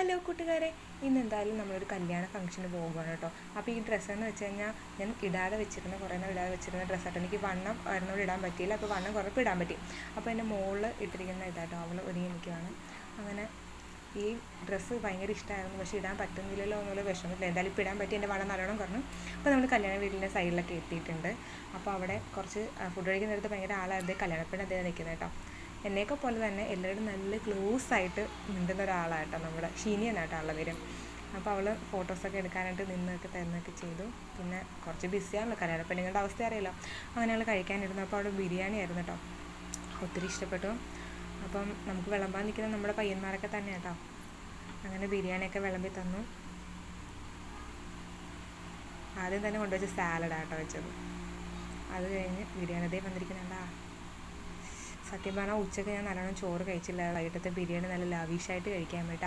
Hello കൂട്ടുകാരെ, ഇന്ന് എന്തായാലും നമ്മളൊരു കല്യാണ ഫംഗ്ഷന് പോകുകയാണ് കേട്ടോ. അപ്പോൾ ഈ ഡ്രസ്സെന്ന് വെച്ച് കഴിഞ്ഞാൽ ഞാൻ ഇടാതെ വെച്ചിരുന്ന കുറേ നാൾ ഇടാതെ വെച്ചിരുന്ന ഡ്രസ്സാട്ടോ. എനിക്ക് വണ്ണം ഒരെണ്ണോട് ഇടാൻ പറ്റിയില്ല, അപ്പോൾ വണ്ണം കുറപ്പ് ഇടാൻ പറ്റി. അപ്പോൾ എൻ്റെ മുകളിൽ ഇട്ടിരിക്കുന്ന ഇതാട്ടോ, അവൾ ഒരുങ്ങി നിൽക്കുകയാണ്. അങ്ങനെ ഈ ഡ്രസ്സ് ഭയങ്കര ഇഷ്ടമായിരുന്നു, പക്ഷേ ഇടാൻ പറ്റുന്നില്ലല്ലോ എന്നുള്ള വിഷമത്തില്ല. എന്തായാലും ഇപ്പോൾ ഇടാൻ പറ്റി, എൻ്റെ വണ്ണം നല്ലോണം കുറഞ്ഞു. അപ്പോൾ നമ്മൾ കല്യാണ വീട്ടിൻ്റെ സൈഡിലൊക്കെ എത്തിയിട്ടുണ്ട്. അപ്പോൾ അവിടെ കുറച്ച് ഫുഡ് കഴിക്കുന്നിടത്ത് ഭയങ്കര ആളായിരുന്നു. കല്യാണപ്പെട്ട് അദ്ദേഹം നിൽക്കുന്നത് കേട്ടോ. എന്നെയൊക്കെ പോലെ തന്നെ എല്ലാവരും നല്ല ക്ലോസ് ആയിട്ട് മിണ്ടുന്ന ഒരാളാട്ടോ നമ്മുടെ ഷീനി എന്നാട്ടോ ആളുടെ പേര്. അപ്പോൾ അവൾ ഫോട്ടോസൊക്കെ എടുക്കാനായിട്ട് നിന്നൊക്കെ തരുന്നൊക്കെ ചെയ്തു. പിന്നെ കുറച്ച് ബിസിയാണല്ലോ, കല്യാണ പെണ്ണുങ്ങളുടെ അവസ്ഥ അറിയാലോ. അങ്ങനെ അവൾ കഴിക്കാനിരുന്നു. അപ്പോൾ അവിടെ ബിരിയാണി ആയിരുന്നു കേട്ടോ, ഒത്തിരി ഇഷ്ടപ്പെട്ടു. അപ്പം നമുക്ക് വിളമ്പാൻ നിൽക്കുന്ന നമ്മുടെ പയ്യന്മാരൊക്കെ തന്നെ കേട്ടോ. അങ്ങനെ ബിരിയാണിയൊക്കെ വിളമ്പി തന്നു. ആദ്യം തന്നെ കൊണ്ടുവച്ച സാലഡാട്ടോ വെച്ചത്. അത് കഴിഞ്ഞ് ബിരിയാണി അതേ വന്നിരിക്കുന്നുണ്ടാ. സത്യം പറഞ്ഞാൽ ഉച്ചയ്ക്ക് ഞാൻ നല്ലോണം ചോറ് കഴിച്ചില്ല. വൈകിട്ടത്തെ ബിരിയാണി നല്ല ലാവിഷായിട്ട് കഴിക്കാൻ വേണ്ടിയിട്ട്